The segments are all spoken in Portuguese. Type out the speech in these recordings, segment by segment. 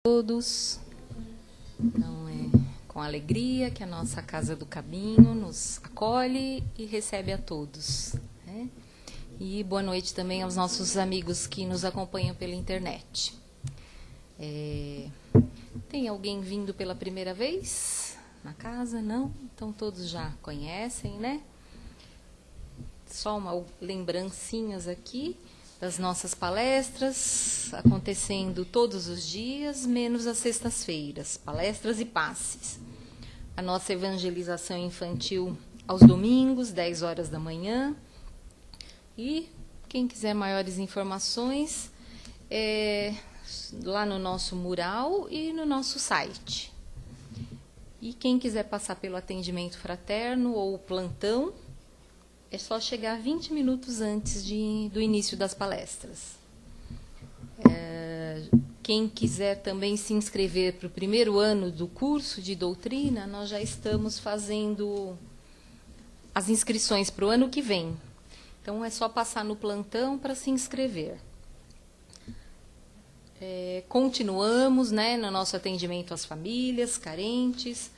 Todos. Então, é com alegria que a nossa Casa do Caminho nos acolhe e recebe a todos, né? E boa noite também aos nossos amigos que nos acompanham pela internet. Tem alguém vindo pela primeira vez na casa? Não? Então todos já conhecem, né? Só uma lembrancinhas aqui das nossas palestras, acontecendo todos os dias, menos as sextas-feiras, palestras e passes. A nossa evangelização infantil aos domingos, 10 horas da manhã. E quem quiser maiores informações, lá no nosso mural e no nosso site. E quem quiser passar pelo atendimento fraterno ou plantão, é só chegar 20 minutos antes do início das palestras. Quem quiser também se inscrever para o primeiro ano do curso de doutrina, nós já estamos fazendo as inscrições para o ano que vem. Então, é só passar no plantão para se inscrever. Continuamos, né, no nosso atendimento às famílias carentes.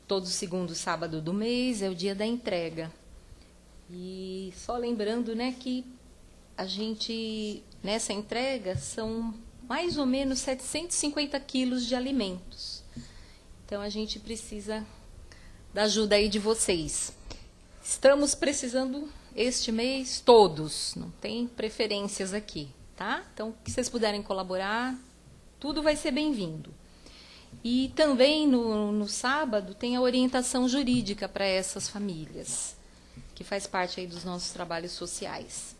Todo segundo sábado do mês é o dia da entrega. E só lembrando, né, que a gente, nessa entrega, são mais ou menos 750 quilos de alimentos. Então, a gente precisa da ajuda aí de vocês. Estamos precisando, este mês, todos. Não tem preferências aqui, tá? Então, se vocês puderem colaborar, tudo vai ser bem-vindo. E também, no sábado, tem a orientação jurídica para essas famílias, que faz parte aí dos nossos trabalhos sociais.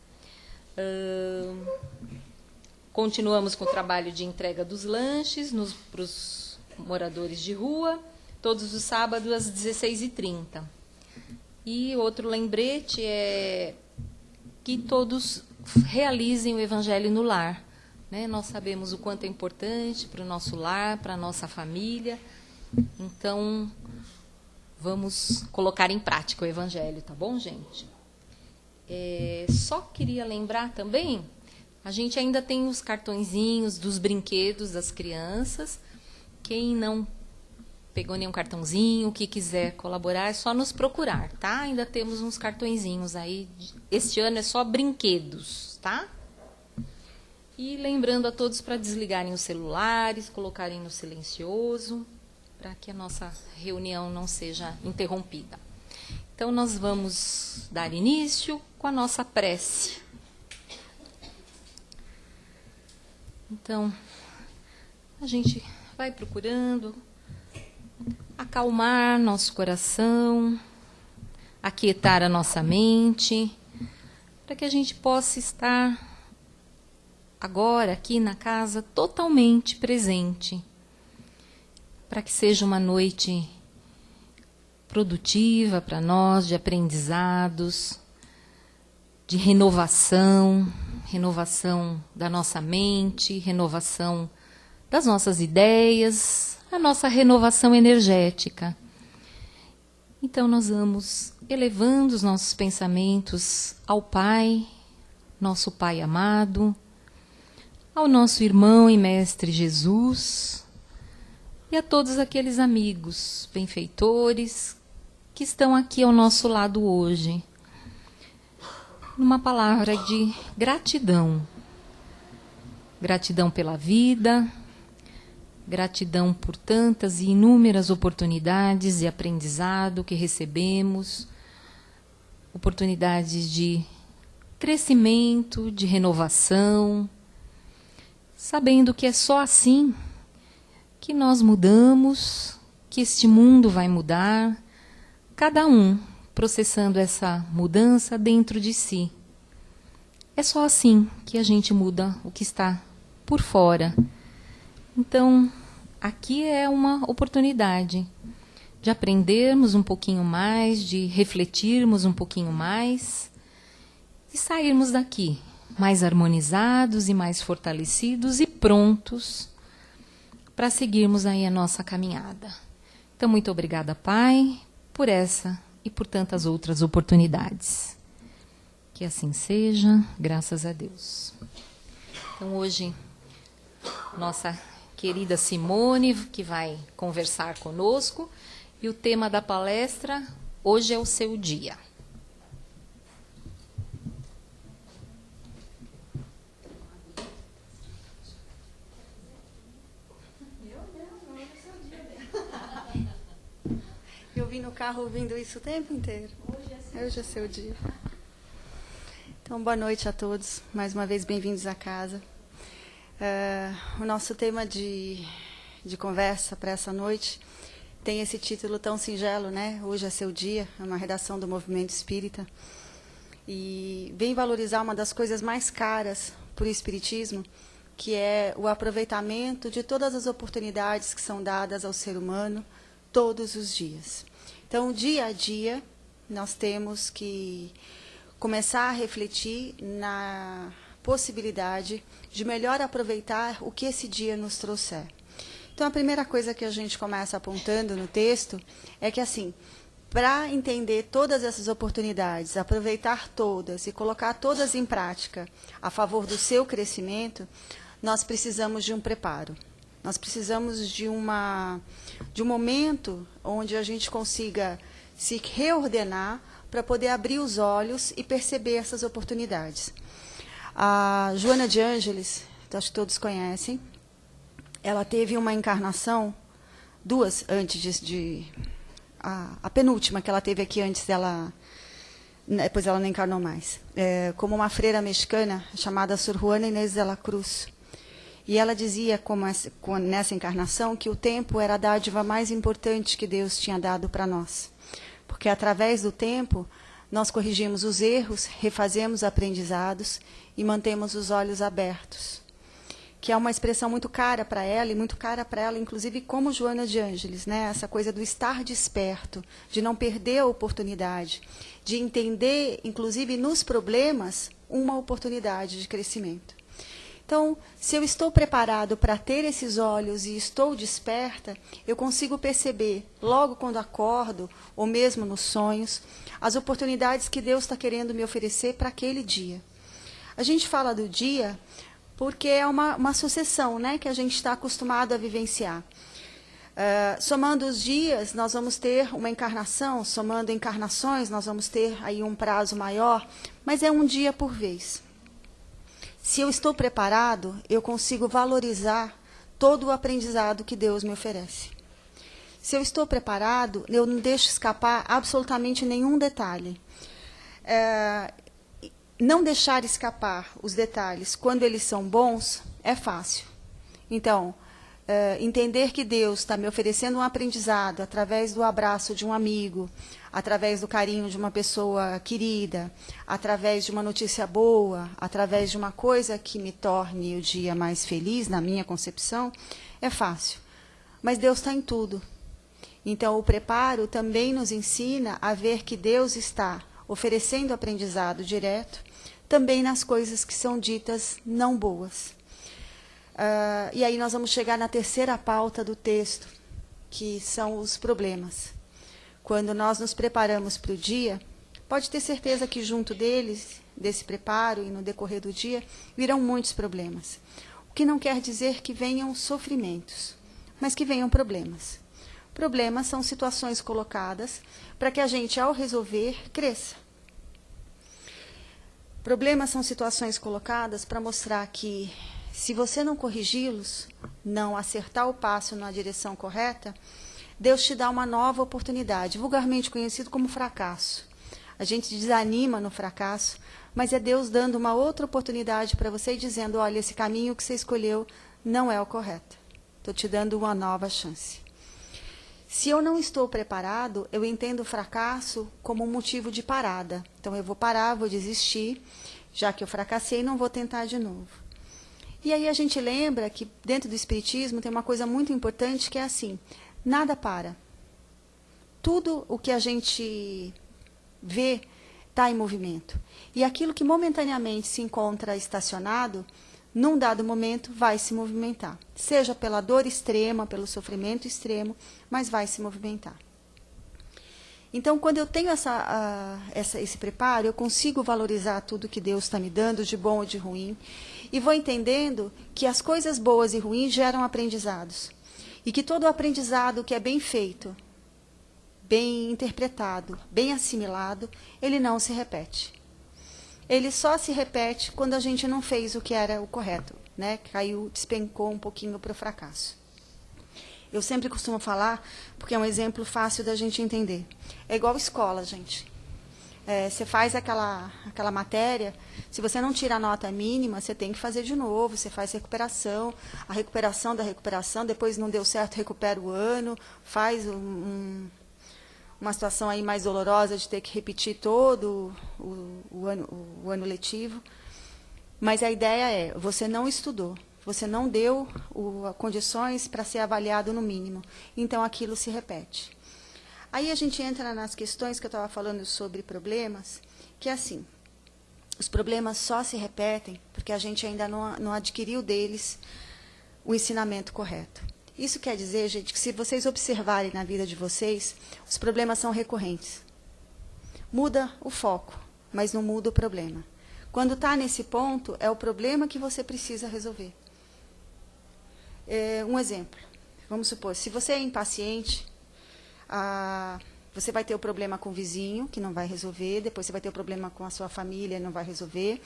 Continuamos com o trabalho de entrega dos lanches para os moradores de rua, todos os sábados às 16h30. E outro lembrete é que todos realizem o Evangelho no lar, né? Nós sabemos o quanto é importante para o nosso lar, para a nossa família. Então, vamos colocar em prática o Evangelho, tá bom, gente? Só queria lembrar também, a gente ainda tem os cartõezinhos dos brinquedos das crianças. Quem não pegou nenhum cartãozinho, que quiser colaborar, é só nos procurar, tá? Ainda temos uns cartõezinhos aí. Este ano é só brinquedos, tá? E lembrando a todos para desligarem os celulares, colocarem no silencioso, para que a nossa reunião não seja interrompida. Então, nós vamos dar início com a nossa prece. Então, a gente vai procurando acalmar nosso coração, aquietar a nossa mente, para que a gente possa estar agora aqui na casa totalmente presente, para que seja uma noite produtiva para nós, de aprendizados, de renovação da nossa mente, renovação das nossas ideias, a nossa renovação energética. Então, nós vamos elevando os nossos pensamentos ao Pai, nosso Pai amado, ao nosso irmão e mestre Jesus, e a todos aqueles amigos, benfeitores, que estão aqui ao nosso lado hoje. Numa palavra de gratidão. Gratidão pela vida, gratidão por tantas e inúmeras oportunidades de aprendizado que recebemos, oportunidades de crescimento, de renovação, sabendo que é só assim que nós mudamos, que este mundo vai mudar, cada um processando essa mudança dentro de si. É só assim que a gente muda o que está por fora. Então, aqui é uma oportunidade de aprendermos um pouquinho mais, de refletirmos um pouquinho mais e sairmos daqui mais harmonizados e mais fortalecidos e prontos para seguirmos aí a nossa caminhada. Então, muito obrigada, Pai, por essa e por tantas outras oportunidades. Que assim seja, graças a Deus. Então, hoje, nossa querida Simone, que vai conversar conosco. E o tema da palestra, Hoje é o Seu Dia. Eu vim no carro ouvindo isso o tempo inteiro. Hoje é seu dia. Então, boa noite a todos. Mais uma vez, bem-vindos à casa. O nosso tema de conversa para essa noite tem esse título tão singelo, né? Hoje é seu dia. É uma redação do Movimento Espírita. E vem valorizar uma das coisas mais caras para o Espiritismo, que é o aproveitamento de todas as oportunidades que são dadas ao ser humano todos os dias. Então, dia a dia, nós temos que começar a refletir na possibilidade de melhor aproveitar o que esse dia nos trouxer. Então, a primeira coisa que a gente começa apontando no texto é que, assim, para entender todas essas oportunidades, aproveitar todas e colocar todas em prática a favor do seu crescimento, nós precisamos de um preparo. Nós precisamos de um momento onde a gente consiga se reordenar para poder abrir os olhos e perceber essas oportunidades. A Joana de Ângeles, acho que todos conhecem, ela teve uma encarnação, duas antes a penúltima que ela teve aqui antes dela, depois ela não encarnou mais, como uma freira mexicana chamada Sor Juana Inés de la Cruz. E ela dizia, nessa encarnação, que o tempo era a dádiva mais importante que Deus tinha dado para nós. Porque através do tempo, nós corrigimos os erros, refazemos aprendizados e mantemos os olhos abertos. Que é uma expressão muito cara para ela, e muito cara para ela, inclusive, como Joana de Ângeles, né? Essa coisa do estar desperto, de não perder a oportunidade, de entender, inclusive, nos problemas, uma oportunidade de crescimento. Então, se eu estou preparado para ter esses olhos e estou desperta, eu consigo perceber, logo quando acordo, ou mesmo nos sonhos, as oportunidades que Deus está querendo me oferecer para aquele dia. A gente fala do dia porque é uma sucessão, né, que a gente está acostumado a vivenciar. Somando os dias, nós vamos ter uma encarnação, somando encarnações, nós vamos ter aí um prazo maior, mas é um dia por vez. Se eu estou preparado, eu consigo valorizar todo o aprendizado que Deus me oferece. Se eu estou preparado, eu não deixo escapar absolutamente nenhum detalhe. Não deixar escapar os detalhes quando eles são bons é fácil. Então, entender que Deus está me oferecendo um aprendizado através do abraço de um amigo, através do carinho de uma pessoa querida, através de uma notícia boa, através de uma coisa que me torne o dia mais feliz, na minha concepção, é fácil. Mas Deus está em tudo. Então, o preparo também nos ensina a ver que Deus está oferecendo aprendizado direto, também nas coisas que são ditas não boas. E aí nós vamos chegar na terceira pauta do texto, que são os problemas. Quando nós nos preparamos para o dia, pode ter certeza que junto deles, desse preparo e no decorrer do dia, virão muitos problemas. O que não quer dizer que venham sofrimentos, mas que venham problemas. Problemas são situações colocadas para que a gente, ao resolver, cresça. Problemas são situações colocadas para mostrar que, se você não corrigi-los, não acertar o passo na direção correta, Deus te dá uma nova oportunidade, vulgarmente conhecido como fracasso. A gente desanima no fracasso, mas é Deus dando uma outra oportunidade para você e dizendo, olha, esse caminho que você escolheu não é o correto. Estou te dando uma nova chance. Se eu não estou preparado, eu entendo o fracasso como um motivo de parada. Então, eu vou parar, vou desistir, já que eu fracassei, não vou tentar de novo. E aí a gente lembra que dentro do Espiritismo tem uma coisa muito importante que é assim, nada para. Tudo o que a gente vê está em movimento. E aquilo que momentaneamente se encontra estacionado, num dado momento vai se movimentar. Seja pela dor extrema, pelo sofrimento extremo, mas vai se movimentar. Então, quando eu tenho esse preparo, eu consigo valorizar tudo que Deus está me dando, de bom ou de ruim, e vou entendendo que as coisas boas e ruins geram aprendizados. E que todo aprendizado que é bem feito, bem interpretado, bem assimilado, ele não se repete. Ele só se repete quando a gente não fez o que era o correto, né? Caiu, despencou um pouquinho para o fracasso. Eu sempre costumo falar, porque é um exemplo fácil da gente entender. É igual escola, gente. Você faz aquela matéria, se você não tira a nota mínima, você tem que fazer de novo, você faz recuperação, a recuperação da recuperação, depois não deu certo, recupera o ano, faz uma situação aí mais dolorosa de ter que repetir todo o ano letivo. Mas a ideia é, você não estudou, você não deu condições para ser avaliado no mínimo, então aquilo se repete. Aí a gente entra nas questões que eu estava falando sobre problemas, que é assim, os problemas só se repetem porque a gente ainda não adquiriu deles o ensinamento correto. Isso quer dizer, gente, que se vocês observarem na vida de vocês, os problemas são recorrentes. Muda o foco, mas não muda o problema. Quando está nesse ponto, é o problema que você precisa resolver. Um exemplo, vamos supor, se você é impaciente, você vai ter o problema com o vizinho, que não vai resolver, depois você vai ter o problema com a sua família, não vai resolver,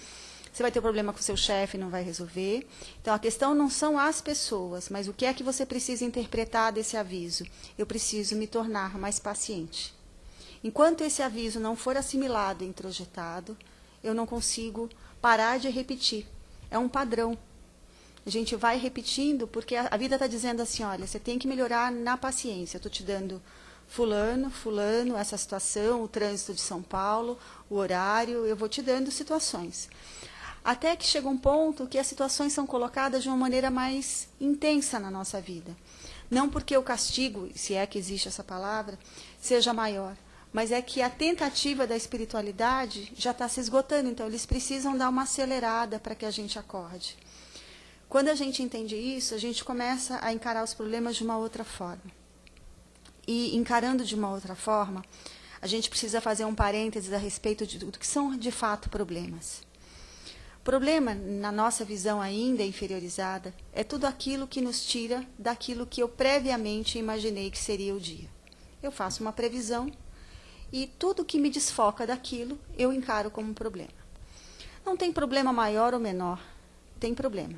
você vai ter o problema com o seu chefe, não vai resolver. Então, a questão não são as pessoas, mas o que é que você precisa interpretar desse aviso? Eu preciso me tornar mais paciente. Enquanto esse aviso não for assimilado e introjetado, eu não consigo parar de repetir. É um padrão. A gente vai repetindo, porque a vida está dizendo assim, olha, você tem que melhorar na paciência. Eu estou te dando fulano, essa situação, o trânsito de São Paulo, o horário, eu vou te dando situações. Até que chega um ponto que as situações são colocadas de uma maneira mais intensa na nossa vida. Não porque o castigo, se é que existe essa palavra, seja maior, mas é que a tentativa da espiritualidade já está se esgotando, então eles precisam dar uma acelerada para que a gente acorde. Quando a gente entende isso, a gente começa a encarar os problemas de uma outra forma. E encarando de uma outra forma, a gente precisa fazer um parênteses a respeito do que são de fato problemas. Problema, na nossa visão ainda inferiorizada, é tudo aquilo que nos tira daquilo que eu previamente imaginei que seria o dia. Eu faço uma previsão e tudo que me desfoca daquilo, eu encaro como um problema. Não tem problema maior ou menor, tem problema.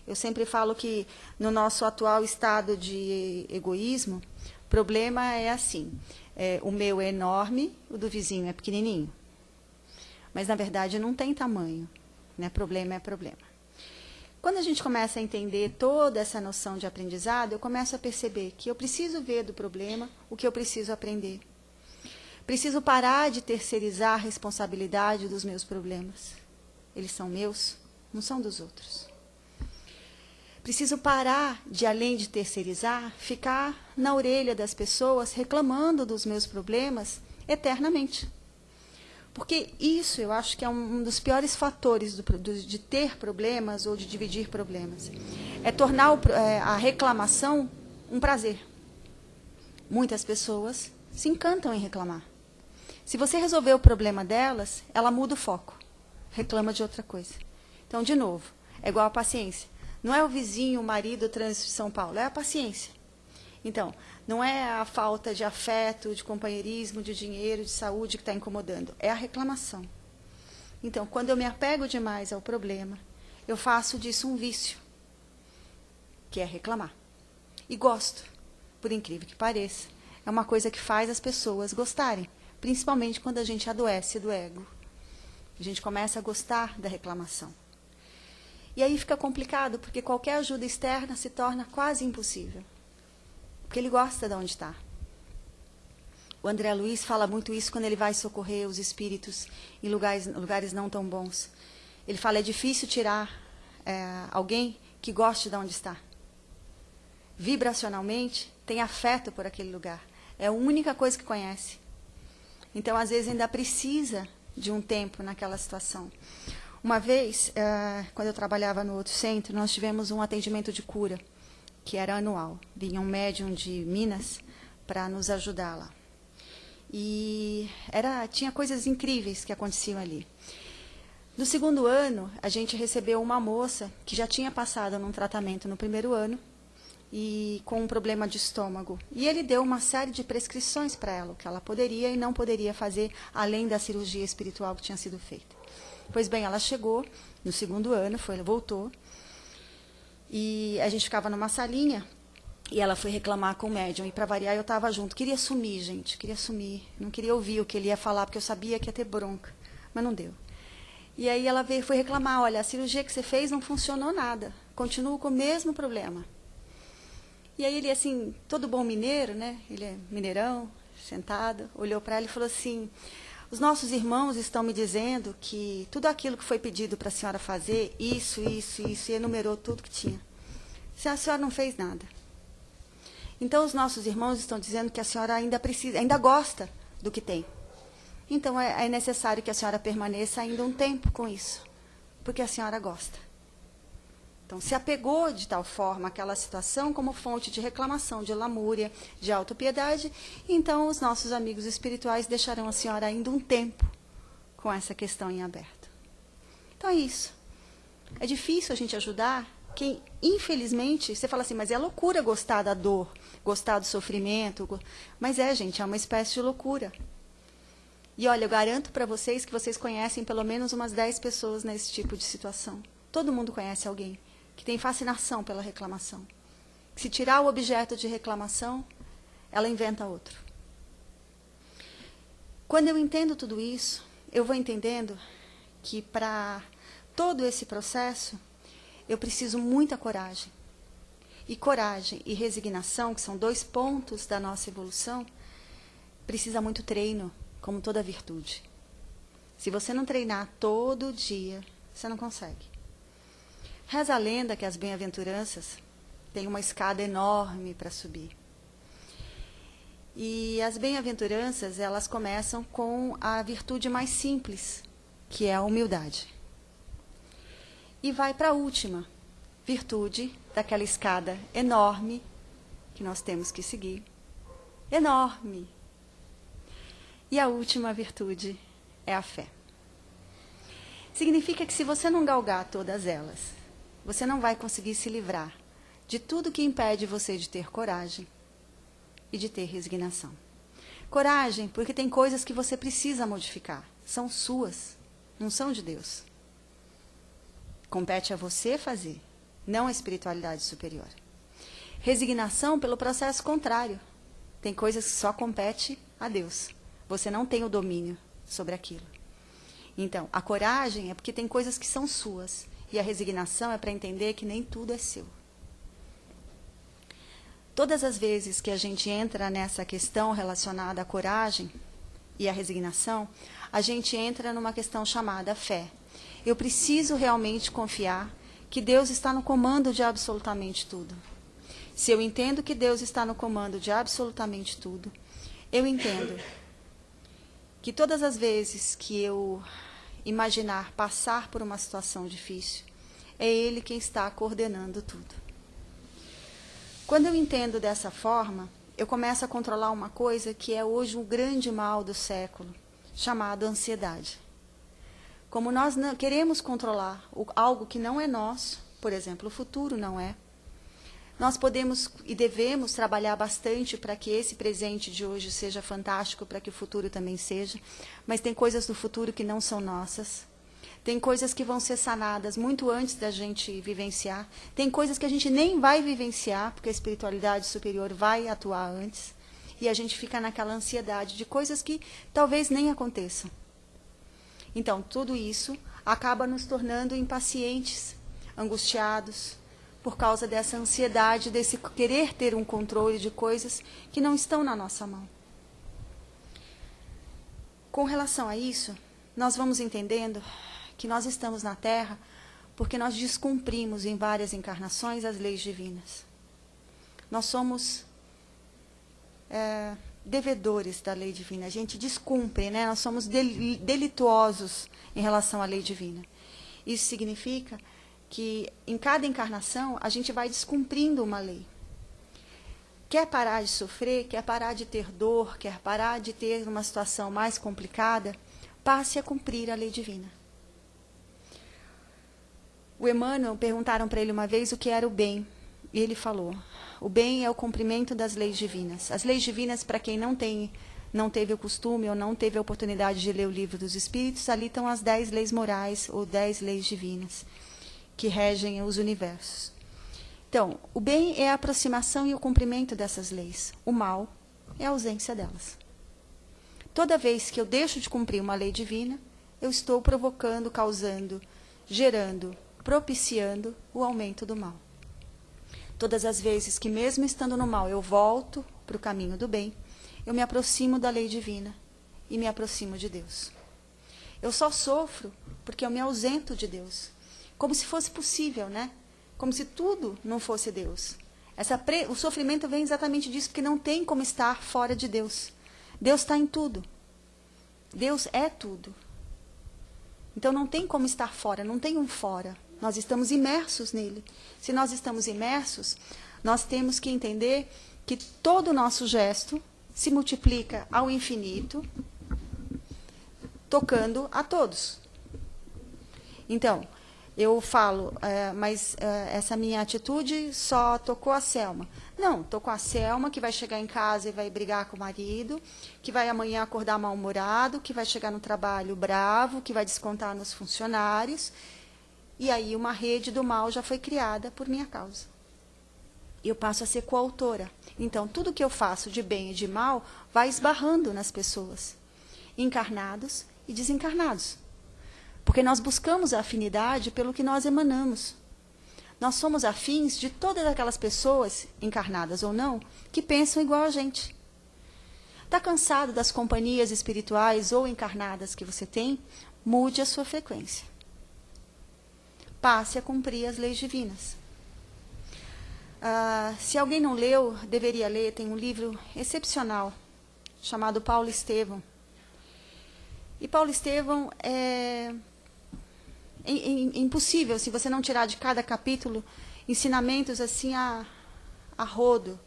Eu sempre falo que no nosso atual estado de egoísmo, problema é assim, o meu é enorme, o do vizinho é pequenininho. Mas, na verdade, não tem tamanho, né? Problema é problema. Quando a gente começa a entender toda essa noção de aprendizado, eu começo a perceber que eu preciso ver do problema o que eu preciso aprender. Preciso parar de terceirizar a responsabilidade dos meus problemas. Eles são meus, não são dos outros. Preciso parar de, além de terceirizar, ficar na orelha das pessoas reclamando dos meus problemas eternamente. Porque isso eu acho que é um dos piores fatores de ter problemas ou de dividir problemas. É tornar a reclamação um prazer. Muitas pessoas se encantam em reclamar. Se você resolver o problema delas, ela muda o foco. Reclama de outra coisa. Então, de novo, é igual a paciência. Não é o vizinho, o marido, o trânsito de São Paulo, é a paciência. Então, não é a falta de afeto, de companheirismo, de dinheiro, de saúde que está incomodando, é a reclamação. Então, quando eu me apego demais ao problema, eu faço disso um vício, que é reclamar. E gosto, por incrível que pareça. É uma coisa que faz as pessoas gostarem, principalmente quando a gente adoece do ego. A gente começa a gostar da reclamação. E aí fica complicado, porque qualquer ajuda externa se torna quase impossível. Porque ele gosta de onde está. O André Luiz fala muito isso quando ele vai socorrer os espíritos em lugares não tão bons. Ele fala, é difícil tirar alguém que goste de onde está. Vibracionalmente, tem afeto por aquele lugar. É a única coisa que conhece. Então, às vezes, ainda precisa de um tempo naquela situação. Uma vez, quando eu trabalhava no outro centro, nós tivemos um atendimento de cura, que era anual. Vinha um médium de Minas para nos ajudar lá. E tinha coisas incríveis que aconteciam ali. No segundo ano, a gente recebeu uma moça que já tinha passado num tratamento no primeiro ano e com um problema de estômago. E ele deu uma série de prescrições para ela, o que ela poderia e não poderia fazer, além da cirurgia espiritual que tinha sido feita. Pois bem, ela chegou no segundo ano, voltou, e a gente ficava numa salinha, e ela foi reclamar com o médium, e para variar eu estava junto. Queria sumir, gente, queria sumir. Não queria ouvir o que ele ia falar, porque eu sabia que ia ter bronca, mas não deu. E aí ela foi reclamar, olha, a cirurgia que você fez não funcionou nada, continuo com o mesmo problema. E aí ele, assim, todo bom mineiro, né? Ele é mineirão, sentado, olhou para ela e falou assim, os nossos irmãos estão me dizendo que tudo aquilo que foi pedido para a senhora fazer, isso, e enumerou tudo que tinha. A senhora não fez nada. Então os nossos irmãos estão dizendo que a senhora ainda precisa, ainda gosta do que tem. Então é necessário que a senhora permaneça ainda um tempo com isso, porque a senhora gosta. Então, se apegou de tal forma àquela situação como fonte de reclamação, de lamúria, de autopiedade, então os nossos amigos espirituais deixarão a senhora ainda um tempo com essa questão em aberto. Então é isso. É difícil a gente ajudar quem, infelizmente, você fala assim, mas é loucura gostar da dor, gostar do sofrimento. Mas gente, é uma espécie de loucura. E olha, eu garanto para vocês que vocês conhecem pelo menos umas 10 pessoas nesse tipo de situação. Todo mundo conhece alguém que tem fascinação pela reclamação. Se tirar o objeto de reclamação, ela inventa outro. Quando eu entendo tudo isso, eu vou entendendo que para todo esse processo, eu preciso muita coragem. E coragem e resignação, que são 2 pontos da nossa evolução, precisa muito treino, como toda virtude. Se você não treinar todo dia, você não consegue. Reza a lenda que as bem-aventuranças têm uma escada enorme para subir. E as bem-aventuranças, elas começam com a virtude mais simples, que é a humildade. E vai para a última virtude daquela escada enorme que nós temos que seguir. Enorme. E a última virtude é a fé. Significa que se você não galgar todas elas, você não vai conseguir se livrar de tudo que impede você de ter coragem e de ter resignação. Coragem, porque tem coisas que você precisa modificar. São suas, não são de Deus. Compete a você fazer, não a espiritualidade superior. Resignação pelo processo contrário. Tem coisas que só compete a Deus. Você não tem o domínio sobre aquilo. Então, a coragem é porque tem coisas que são suas. E a resignação é para entender que nem tudo é seu. Todas as vezes que a gente entra nessa questão relacionada à coragem e à resignação, a gente entra numa questão chamada fé. Eu preciso realmente confiar que Deus está no comando de absolutamente tudo. Se eu entendo que Deus está no comando de absolutamente tudo, eu entendo que todas as vezes que eu imaginar passar por uma situação difícil, é Ele quem está coordenando tudo. Quando eu entendo dessa forma, eu começo a controlar uma coisa que é hoje um grande mal do século, chamado ansiedade. Como nós não queremos controlar algo que não é nosso, por exemplo, o futuro não é, nós podemos e devemos trabalhar bastante para que esse presente de hoje seja fantástico, para que o futuro também seja, mas tem coisas do futuro que não são nossas. Tem coisas que vão ser sanadas muito antes da gente vivenciar. Tem coisas que a gente nem vai vivenciar, porque a espiritualidade superior vai atuar antes. E a gente fica naquela ansiedade de coisas que talvez nem aconteçam. Então, tudo isso acaba nos tornando impacientes, angustiados, por causa dessa ansiedade, desse querer ter um controle de coisas que não estão na nossa mão. Com relação a isso, nós vamos entendendo que nós estamos na Terra porque nós descumprimos em várias encarnações as leis divinas. Nós somos devedores da lei divina. A gente descumpre, né? Nós somos delituosos em relação à lei divina. Isso significa que em cada encarnação a gente vai descumprindo uma lei. Quer parar de sofrer, quer parar de ter dor, quer parar de ter uma situação mais complicada, passe a cumprir a lei divina. O Emmanuel, perguntaram para ele uma vez o que era o bem. E ele falou, o bem é o cumprimento das leis divinas. As leis divinas, para quem não teve o costume ou não teve a oportunidade de ler o Livro dos Espíritos, ali estão as 10 leis morais ou 10 leis divinas que regem os universos. Então, o bem é a aproximação e o cumprimento dessas leis. O mal é a ausência delas. Toda vez que eu deixo de cumprir uma lei divina, eu estou provocando, causando, gerando, propiciando o aumento do mal. Todas as vezes que, mesmo estando no mal, eu volto para o caminho do bem, eu me aproximo da lei divina e me aproximo de Deus. Eu só sofro porque eu me ausento de Deus. Como se fosse possível, né? Como se tudo não fosse Deus. O sofrimento vem exatamente disso, porque não tem como estar fora de Deus. Deus está em tudo. Deus é tudo. Então não tem como estar fora, não tem um fora. Nós estamos imersos nele. Se nós estamos imersos, nós temos que entender que todo o nosso gesto se multiplica ao infinito, tocando a todos. Então, eu falo, mas essa minha atitude só tocou a Selma. Não, tocou a Selma, que vai chegar em casa e vai brigar com o marido, que vai amanhã acordar mal-humorado, que vai chegar no trabalho bravo, que vai descontar nos funcionários. E aí uma rede do mal já foi criada por minha causa. Eu passo a ser coautora. Então, tudo que eu faço de bem e de mal vai esbarrando nas pessoas, encarnados e desencarnados. Porque nós buscamos a afinidade pelo que nós emanamos. Nós somos afins de todas aquelas pessoas, encarnadas ou não, que pensam igual a gente. Está cansado das companhias espirituais ou encarnadas que você tem? Mude a sua frequência. Passe a cumprir as leis divinas. Se alguém não leu, deveria ler. Tem um livro excepcional, chamado Paulo Estevão. E Paulo Estevão é impossível, se você não tirar de cada capítulo ensinamentos assim a rodo.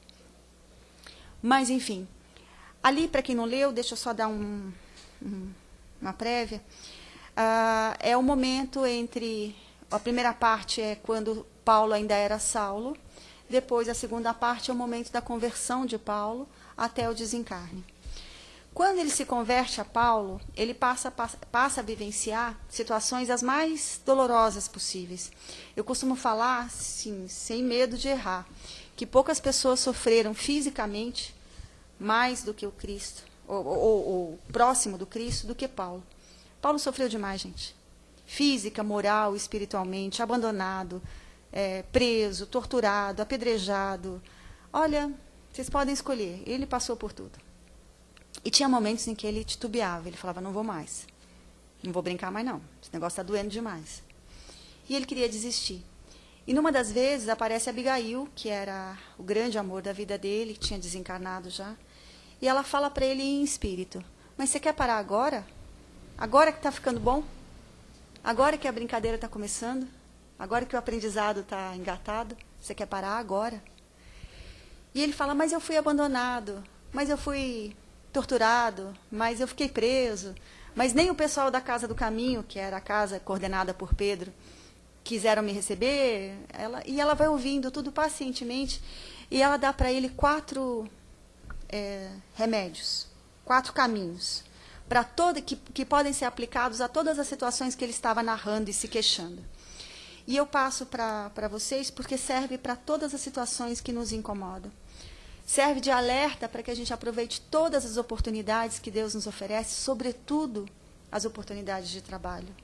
Mas, enfim, ali, para quem não leu, deixa eu só dar uma prévia, é o momento entre... A primeira parte é quando Paulo ainda era Saulo, depois a segunda parte é o momento da conversão de Paulo até o desencarne. Quando ele se converte a Paulo, ele passa a vivenciar situações as mais dolorosas possíveis. Eu costumo falar, sim, sem medo de errar, que poucas pessoas sofreram fisicamente mais do que o Cristo, ou próximo do Cristo, do que Paulo. Paulo sofreu demais, gente. Física, moral, espiritualmente, abandonado, preso, torturado, apedrejado. Olha, vocês podem escolher, ele passou por tudo. E tinha momentos em que ele titubeava, ele falava, não vou mais, não vou brincar mais não, esse negócio está doendo demais. E ele queria desistir. E numa das vezes aparece Abigail, que era o grande amor da vida dele, que tinha desencarnado já, e ela fala para ele em espírito, mas você quer parar agora? Agora que está ficando bom? Agora que a brincadeira está começando? Agora que o aprendizado está engatado? Você quer parar agora? E ele fala, mas eu fui abandonado, mas eu fui torturado, mas eu fiquei preso, mas nem o pessoal da Casa do Caminho, que era a casa coordenada por Pedro, quiseram me receber. Ela vai ouvindo tudo pacientemente, e ela dá para ele 4 remédios, 4 caminhos, que podem ser aplicados a todas as situações que ele estava narrando e se queixando. E eu passo para vocês porque serve para todas as situações que nos incomodam. Serve de alerta para que a gente aproveite todas as oportunidades que Deus nos oferece, sobretudo as oportunidades de trabalho.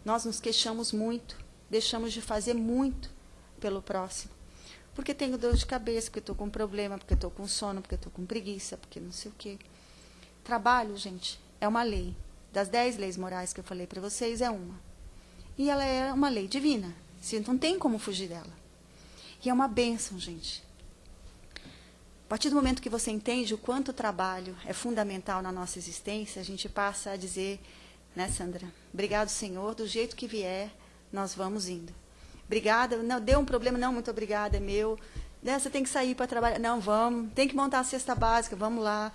Nós nos queixamos muito, deixamos de fazer muito pelo próximo. Porque tenho dor de cabeça, porque estou com problema, porque estou com sono, porque estou com preguiça, porque não sei o quê. Trabalho, gente, é uma lei. Das 10 leis morais que eu falei para vocês, é uma. E ela é uma lei divina. Não tem como fugir dela. E é uma bênção, gente. A partir do momento que você entende o quanto o trabalho é fundamental na nossa existência, a gente passa a dizer, né, Sandra? Obrigado, Senhor, do jeito que vier, nós vamos indo. Obrigada, não, deu um problema, não, muito obrigada, é meu. Você tem que sair para trabalhar. Não, vamos, tem que montar a cesta básica, vamos lá.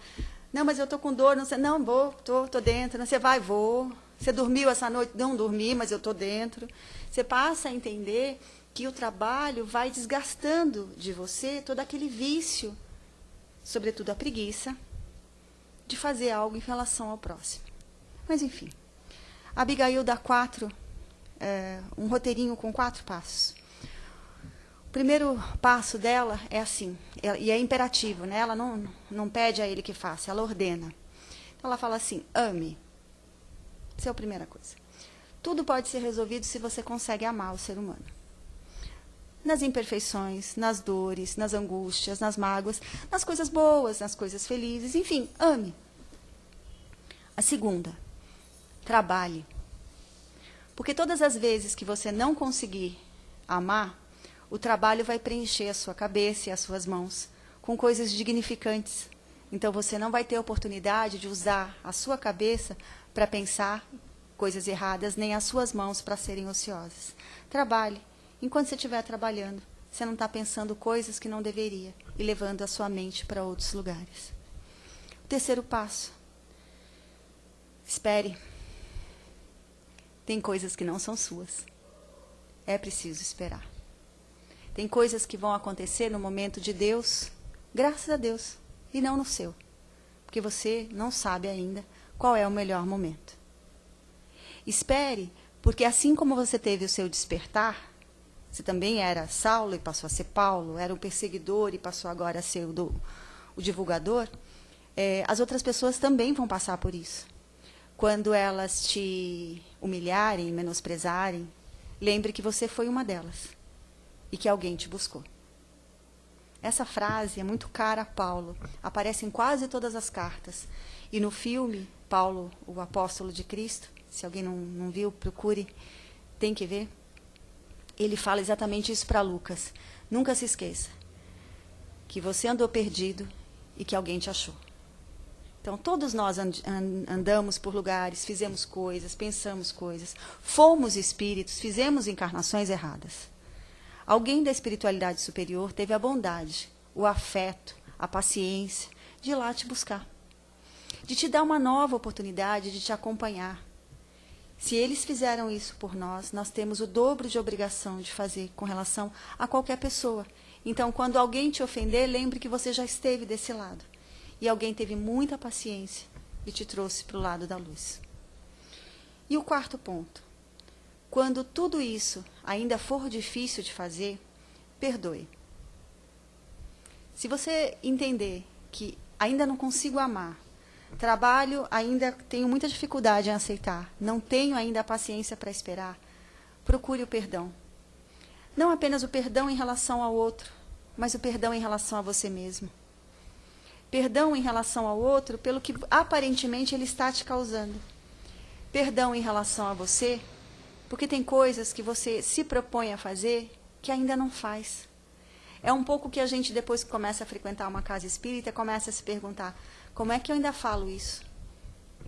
Não, mas eu estou com dor, não sei. Não, vou, estou dentro. Não, você vai, vou. Você dormiu essa noite? Não dormi, mas eu estou dentro. Você passa a entender que o trabalho vai desgastando de você todo aquele vício, sobretudo a preguiça, de fazer algo em relação ao próximo. Mas, enfim, Abigail dá um roteirinho com 4 passos. O primeiro passo dela é assim, e é imperativo, né? Ela não pede a ele que faça, ela ordena. Então, ela fala assim, ame. Essa é a primeira coisa. Tudo pode ser resolvido se você consegue amar o ser humano. Nas imperfeições, nas dores, nas angústias, nas mágoas, nas coisas boas, nas coisas felizes, enfim, ame. A segunda, trabalhe. Porque todas as vezes que você não conseguir amar, o trabalho vai preencher a sua cabeça e as suas mãos com coisas dignificantes. Então você não vai ter oportunidade de usar a sua cabeça para pensar coisas erradas, nem as suas mãos para serem ociosas. Trabalhe. Enquanto você estiver trabalhando, você não está pensando coisas que não deveria e levando a sua mente para outros lugares. O terceiro passo. Espere. Tem coisas que não são suas. É preciso esperar. Tem coisas que vão acontecer no momento de Deus, graças a Deus, e não no seu. Porque você não sabe ainda qual é o melhor momento. Espere, porque assim como você teve o seu despertar, você também era Saulo e passou a ser Paulo, era o perseguidor e passou agora a ser o divulgador, as outras pessoas também vão passar por isso. Quando elas te humilharem, menosprezarem, lembre que você foi uma delas e que alguém te buscou. Essa frase é muito cara a Paulo, aparece em quase todas as cartas. E no filme, Paulo, o apóstolo de Cristo, se alguém não viu, procure, tem que ver. Ele fala exatamente isso para Lucas. Nunca se esqueça que você andou perdido e que alguém te achou. Então, todos nós andamos por lugares, fizemos coisas, pensamos coisas, fomos espíritos, fizemos encarnações erradas. Alguém da espiritualidade superior teve a bondade, o afeto, a paciência de ir lá te buscar, de te dar uma nova oportunidade, de te acompanhar. Se eles fizeram isso por nós, nós temos o dobro de obrigação de fazer com relação a qualquer pessoa. Então, quando alguém te ofender, lembre que você já esteve desse lado. E alguém teve muita paciência e te trouxe para o lado da luz. E o quarto ponto. Quando tudo isso ainda for difícil de fazer, perdoe. Se você entender que ainda não consigo amar, trabalho, ainda tenho muita dificuldade em aceitar, não tenho ainda a paciência para esperar, procure o perdão. Não apenas o perdão em relação ao outro, mas o perdão em relação a você mesmo. Perdão em relação ao outro pelo que aparentemente ele está te causando. Perdão em relação a você, porque tem coisas que você se propõe a fazer que ainda não faz. É um pouco que a gente, depois que começa a frequentar uma casa espírita, começa a se perguntar, como é que eu ainda falo isso?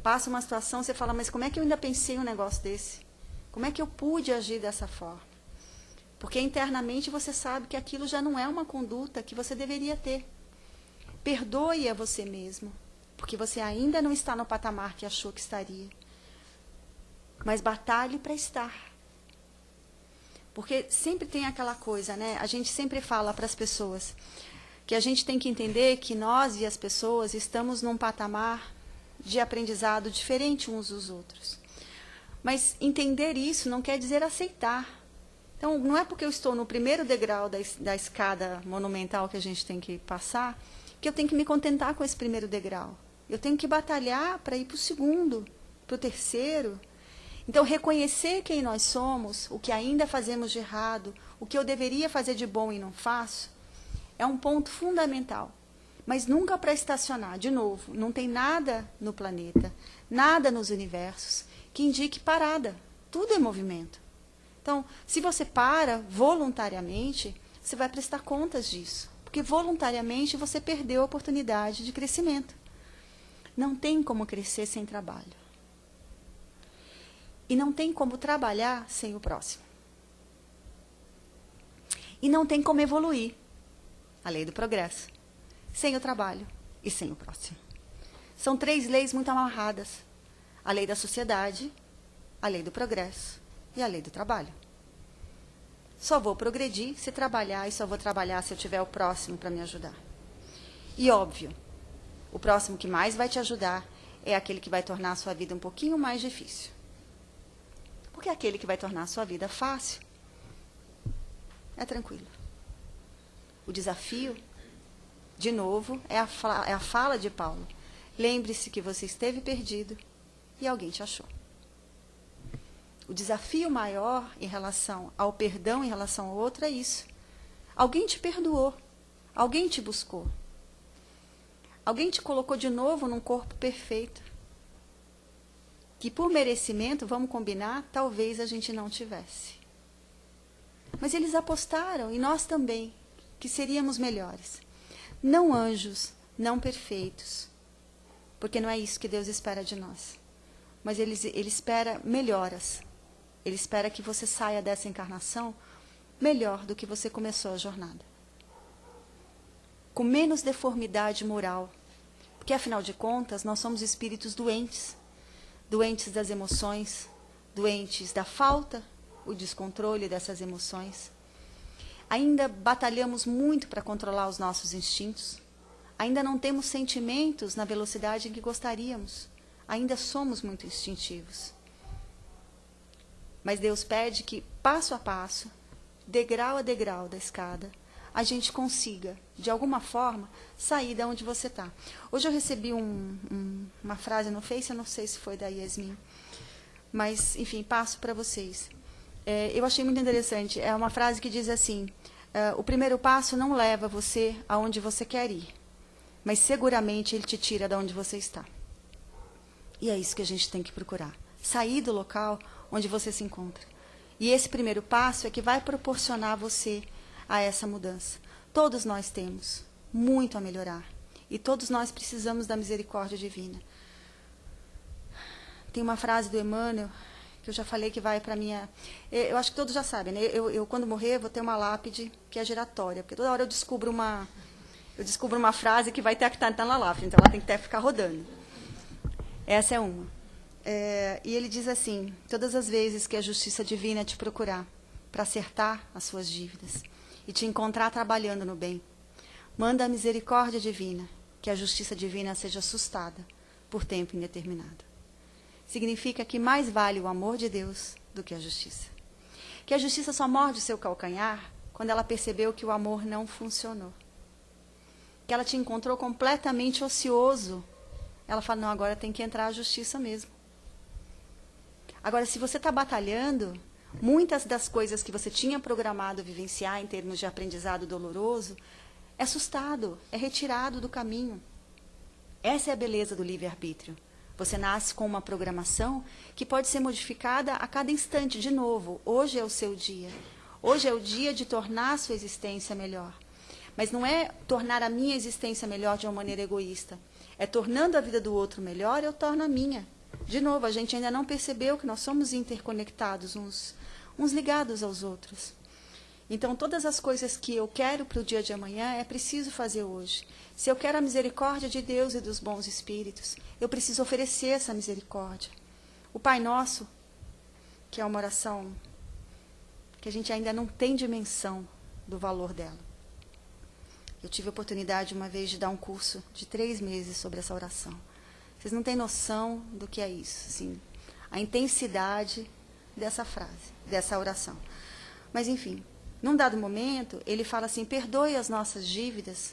Passa uma situação, você fala, mas como é que eu ainda pensei um negócio desse? Como é que eu pude agir dessa forma? Porque internamente você sabe que aquilo já não é uma conduta que você deveria ter. Perdoe a você mesmo, porque você ainda não está no patamar que achou que estaria. Mas batalhe para estar. Porque sempre tem aquela coisa, né? A gente sempre fala para as pessoas que a gente tem que entender que nós e as pessoas estamos num patamar de aprendizado diferente uns dos outros. Mas entender isso não quer dizer aceitar. Então, não é porque eu estou no primeiro degrau da escada monumental que a gente tem que passar, que eu tenho que me contentar com esse primeiro degrau. Eu tenho que batalhar para ir para o segundo, para o terceiro. Então, reconhecer quem nós somos, o que ainda fazemos de errado, o que eu deveria fazer de bom e não faço, é um ponto fundamental. Mas nunca para estacionar. De novo, não tem nada no planeta, nada nos universos que indique parada. Tudo é movimento. Então, se você para voluntariamente, você vai prestar contas disso. Porque voluntariamente você perdeu a oportunidade de crescimento. Não tem como crescer sem trabalho. E não tem como trabalhar sem o próximo. E não tem como evoluir, a lei do progresso, sem o trabalho e sem o próximo. São 3 leis muito amarradas. A lei da sociedade, a lei do progresso e a lei do trabalho. Só vou progredir se trabalhar e só vou trabalhar se eu tiver o próximo para me ajudar. E óbvio, o próximo que mais vai te ajudar é aquele que vai tornar a sua vida um pouquinho mais difícil. Porque aquele que vai tornar a sua vida fácil é tranquilo. O desafio, de novo, é a fala de Paulo. Lembre-se que você esteve perdido e alguém te achou. O desafio maior em relação ao perdão, em relação ao outro, é isso. Alguém te perdoou. Alguém te buscou. Alguém te colocou de novo num corpo perfeito. Que por merecimento, vamos combinar, talvez a gente não tivesse. Mas eles apostaram, e nós também, que seríamos melhores. Não anjos, não perfeitos. Porque não é isso que Deus espera de nós. Mas Ele espera melhoras. Ele espera que você saia dessa encarnação melhor do que você começou a jornada. Com menos deformidade moral. Porque, afinal de contas, nós somos espíritos doentes. Doentes das emoções, doentes da falta, o descontrole dessas emoções. Ainda batalhamos muito para controlar os nossos instintos. Ainda não temos sentimentos na velocidade em que gostaríamos. Ainda somos muito instintivos. Mas Deus pede que, passo a passo, degrau a degrau da escada, a gente consiga, de alguma forma, sair de onde você está. Hoje eu recebi uma frase no Face, eu não sei se foi da Yasmin, mas, enfim, passo para vocês. Eu achei muito interessante. É uma frase que diz assim, o primeiro passo não leva você aonde você quer ir, mas seguramente ele te tira de onde você está. E é isso que a gente tem que procurar. Sair do local onde você se encontra. E esse primeiro passo é que vai proporcionar você a essa mudança. Todos nós temos muito a melhorar. E todos nós precisamos da misericórdia divina. Tem uma frase do Emmanuel, que eu já falei que vai para a minha... Eu acho que todos já sabem, né? Eu, quando morrer, vou ter uma lápide que é giratória. Porque toda hora eu descubro uma frase que vai ter que estar na lápide. Então, ela tem que até ficar rodando. Essa é uma. E ele diz assim, todas as vezes que a justiça divina te procurar para acertar as suas dívidas e te encontrar trabalhando no bem, manda a misericórdia divina, que a justiça divina seja assustada por tempo indeterminado. Significa que mais vale o amor de Deus do que a justiça. Que a justiça só morde o seu calcanhar quando ela percebeu que o amor não funcionou. Que ela te encontrou completamente ocioso. Ela fala, não, agora tem que entrar a justiça mesmo. Agora, se você está batalhando, muitas das coisas que você tinha programado vivenciar em termos de aprendizado doloroso, é assustado, é retirado do caminho. Essa é a beleza do livre-arbítrio. Você nasce com uma programação que pode ser modificada a cada instante. De novo, hoje é o seu dia. Hoje é o dia de tornar a sua existência melhor. Mas não é tornar a minha existência melhor de uma maneira egoísta. É tornando a vida do outro melhor, eu torno a minha. De novo, a gente ainda não percebeu que nós somos interconectados, uns ligados aos outros. Então, todas as coisas que eu quero para o dia de amanhã, é preciso fazer hoje. Se eu quero a misericórdia de Deus e dos bons espíritos, eu preciso oferecer essa misericórdia. O Pai Nosso, que é uma oração que a gente ainda não tem dimensão do valor dela. Eu tive a oportunidade uma vez de dar um curso de 3 meses sobre essa oração. Vocês não têm noção do que é isso, assim, a intensidade dessa frase, dessa oração. Mas, enfim, num dado momento, ele fala assim, perdoe as nossas dívidas,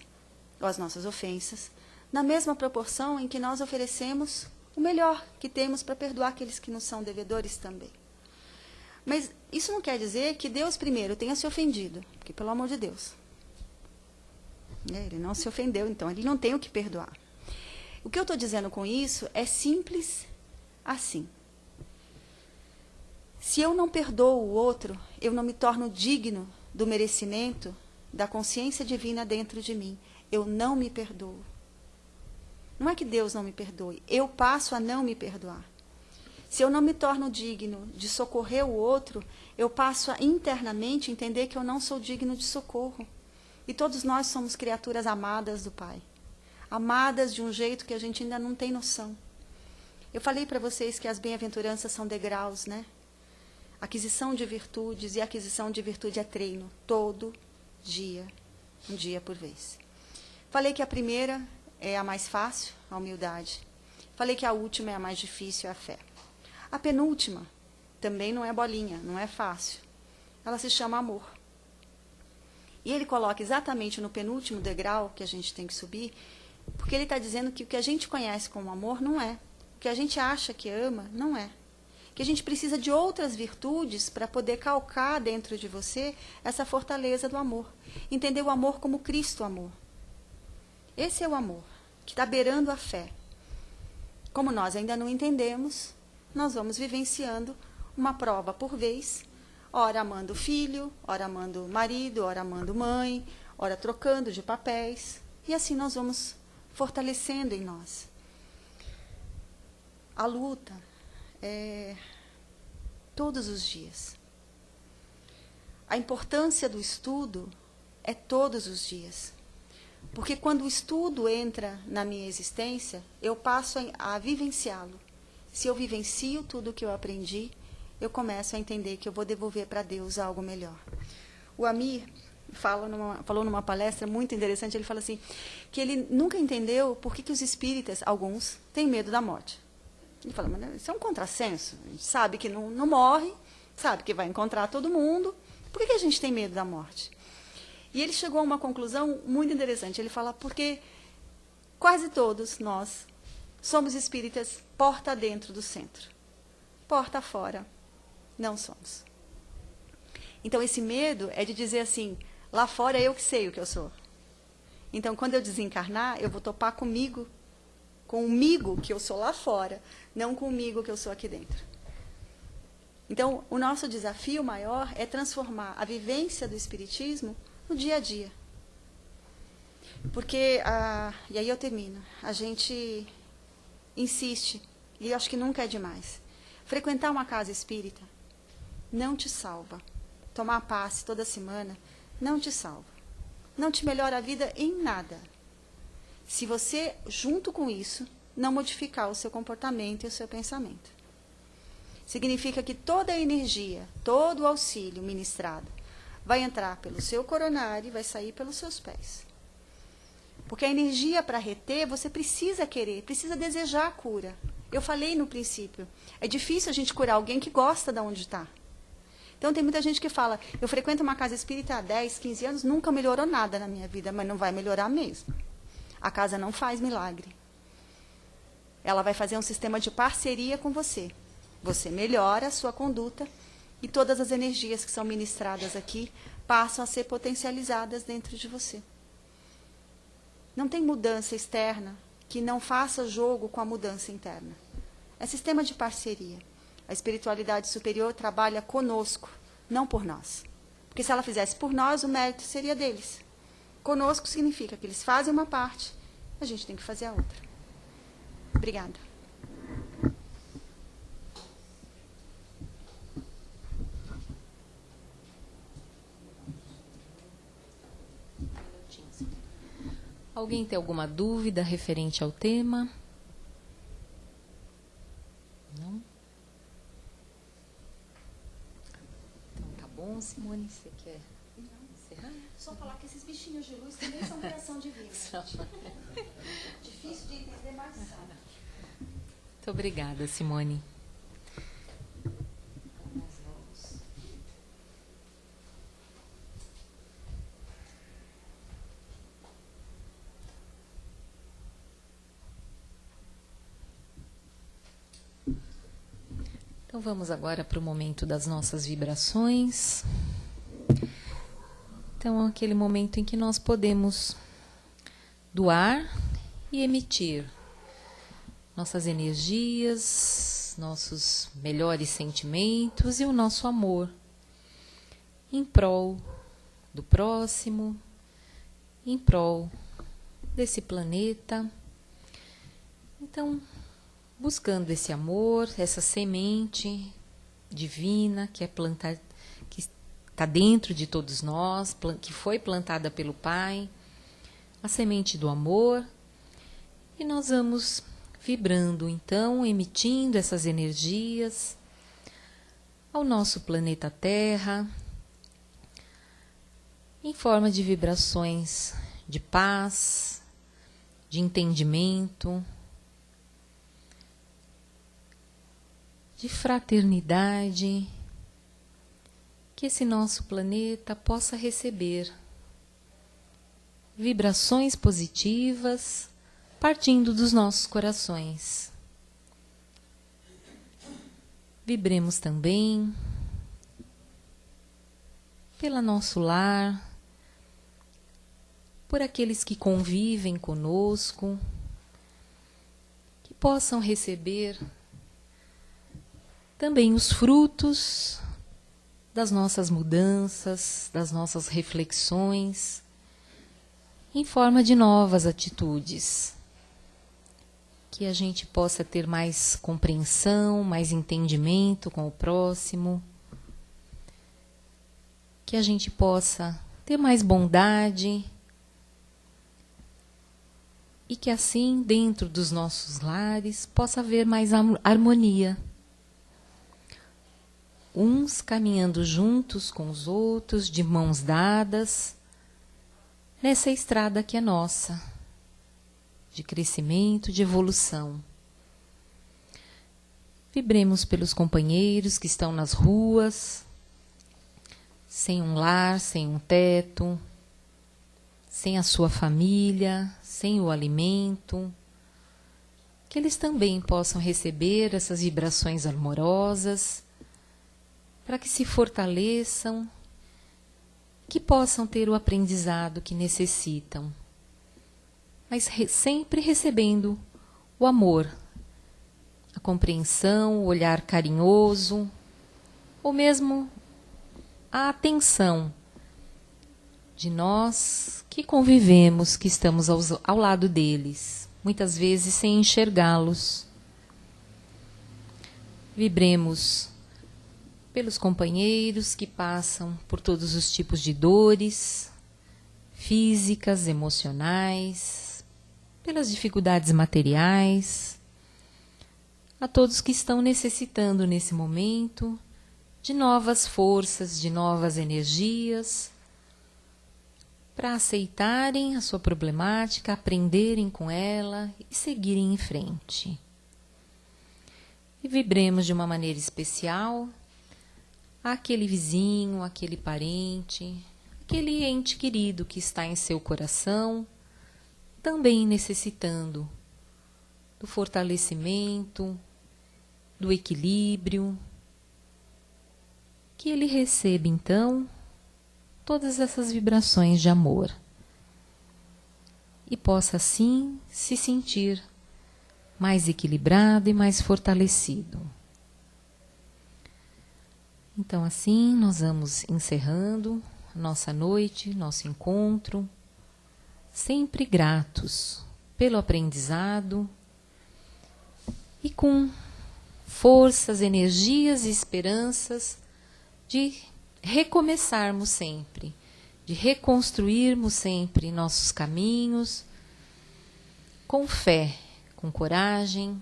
ou as nossas ofensas, na mesma proporção em que nós oferecemos o melhor que temos para perdoar aqueles que nos são devedores também. Mas isso não quer dizer que Deus primeiro tenha se ofendido, porque, pelo amor de Deus, ele não se ofendeu, então ele não tem o que perdoar. O que eu estou dizendo com isso é simples assim. Se eu não perdoo o outro, eu não me torno digno do merecimento da consciência divina dentro de mim. Eu não me perdoo. Não é que Deus não me perdoe, eu passo a não me perdoar. Se eu não me torno digno de socorrer o outro, eu passo a internamente entender que eu não sou digno de socorro. E todos nós somos criaturas amadas do Pai. Amadas de um jeito que a gente ainda não tem noção. Eu falei para vocês que as bem-aventuranças são degraus, né? Aquisição de virtudes, e aquisição de virtude é treino, todo dia, um dia por vez. Falei que a primeira é a mais fácil, a humildade. Falei que a última é a mais difícil, a fé. A penúltima também não é bolinha, não é fácil. Ela se chama amor. E ele coloca exatamente no penúltimo degrau que a gente tem que subir, porque ele está dizendo que o que a gente conhece como amor não é. O que a gente acha que ama, não é. Que a gente precisa de outras virtudes para poder calcar dentro de você essa fortaleza do amor. Entender o amor como Cristo amor. Esse é o amor, que está beirando a fé. Como nós ainda não entendemos, nós vamos vivenciando uma prova por vez, ora amando o filho, ora amando o marido, ora amando mãe, ora trocando de papéis, e assim nós vamos fortalecendo em nós. A luta é todos os dias. A importância do estudo é todos os dias. Porque quando o estudo entra na minha existência, eu passo a vivenciá-lo. Se eu vivencio tudo o que eu aprendi, eu começo a entender que eu vou devolver para Deus algo melhor. O Amir falou numa palestra muito interessante, ele fala assim, que ele nunca entendeu por que os espíritas, alguns, têm medo da morte. Ele fala, mas isso é um contrassenso. A gente sabe que não morre, sabe que vai encontrar todo mundo. Por que a gente tem medo da morte? E ele chegou a uma conclusão muito interessante. Ele fala, porque quase todos nós somos espíritas porta dentro do centro. Porta fora, não somos. Então, esse medo é de dizer assim, lá fora é eu que sei o que eu sou. Então, quando eu desencarnar, eu vou topar comigo, com o migo que eu sou lá fora, não com o migo que eu sou aqui dentro. Então, o nosso desafio maior é transformar a vivência do espiritismo no dia a dia. Porque, e aí eu termino, a gente insiste, e eu acho que nunca é demais, frequentar uma casa espírita não te salva. Tomar passe toda semana não te salva. Não te melhora a vida em nada. Se você, junto com isso, não modificar o seu comportamento e o seu pensamento. Significa que toda a energia, todo o auxílio ministrado vai entrar pelo seu coronário e vai sair pelos seus pés. Porque a energia para reter, você precisa querer, precisa desejar a cura. Eu falei no princípio, é difícil a gente curar alguém que gosta de onde está. Então tem muita gente que fala, eu frequento uma casa espírita há 10, 15 anos, nunca melhorou nada na minha vida, mas não vai melhorar mesmo. A casa não faz milagre. Ela vai fazer um sistema de parceria com você. Você melhora a sua conduta e todas as energias que são ministradas aqui passam a ser potencializadas dentro de você. Não tem mudança externa que não faça jogo com a mudança interna. É sistema de parceria. A espiritualidade superior trabalha conosco, não por nós. Porque se ela fizesse por nós, o mérito seria deles. Conosco significa que eles fazem uma parte, a gente tem que fazer a outra. Obrigada. Alguém tem alguma dúvida referente ao tema? Não? Então tá bom, Simone, você quer encerrar? Só falar que esses bichinhos de luz também são criação divina. Difícil de entender, mas sabe. Muito obrigada, Simone. Então vamos agora para o momento das nossas vibrações. Então é aquele momento em que nós podemos doar e emitir nossas energias, nossos melhores sentimentos e o nosso amor em prol do próximo, em prol desse planeta. Então, buscando esse amor, essa semente divina que é plantada, que está dentro de todos nós, que foi plantada pelo Pai, a semente do amor, e nós vamos vibrando então, emitindo essas energias ao nosso planeta Terra, em forma de vibrações de paz, de entendimento, de fraternidade, que esse nosso planeta possa receber vibrações positivas partindo dos nossos corações. Vibremos também pelo nosso lar, por aqueles que convivem conosco, que possam receber também os frutos das nossas mudanças, das nossas reflexões, em forma de novas atitudes. Que a gente possa ter mais compreensão, mais entendimento com o próximo, que a gente possa ter mais bondade e que assim, dentro dos nossos lares, possa haver mais harmonia. Uns caminhando juntos com os outros, de mãos dadas, nessa estrada que é nossa, de crescimento, de evolução. Vibremos pelos companheiros que estão nas ruas, sem um lar, sem um teto, sem a sua família, sem o alimento, que eles também possam receber essas vibrações amorosas, para que se fortaleçam, que possam ter o aprendizado que necessitam, mas sempre recebendo o amor, a compreensão, o olhar carinhoso, ou mesmo a atenção de nós que convivemos, que estamos ao lado deles, muitas vezes sem enxergá-los. Vibremos pelos companheiros que passam por todos os tipos de dores, físicas, emocionais, pelas dificuldades materiais, a todos que estão necessitando nesse momento de novas forças, de novas energias, para aceitarem a sua problemática, aprenderem com ela e seguirem em frente. E vibremos de uma maneira especial aquele vizinho, aquele parente, aquele ente querido que está em seu coração, também necessitando do fortalecimento, do equilíbrio, que ele receba então todas essas vibrações de amor e possa assim se sentir mais equilibrado e mais fortalecido. Então assim nós vamos encerrando nossa noite, nosso encontro, sempre gratos pelo aprendizado e com forças, energias e esperanças de recomeçarmos sempre, de reconstruirmos sempre nossos caminhos, com fé, com coragem,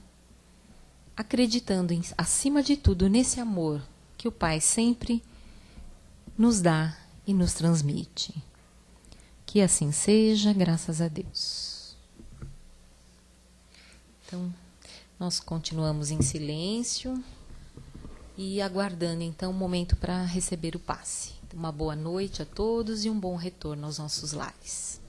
acreditando acima de tudo nesse amor que o Pai sempre nos dá e nos transmite. Que assim seja, graças a Deus. Então, nós continuamos em silêncio e aguardando então o momento para receber o passe. Uma boa noite a todos e um bom retorno aos nossos lares.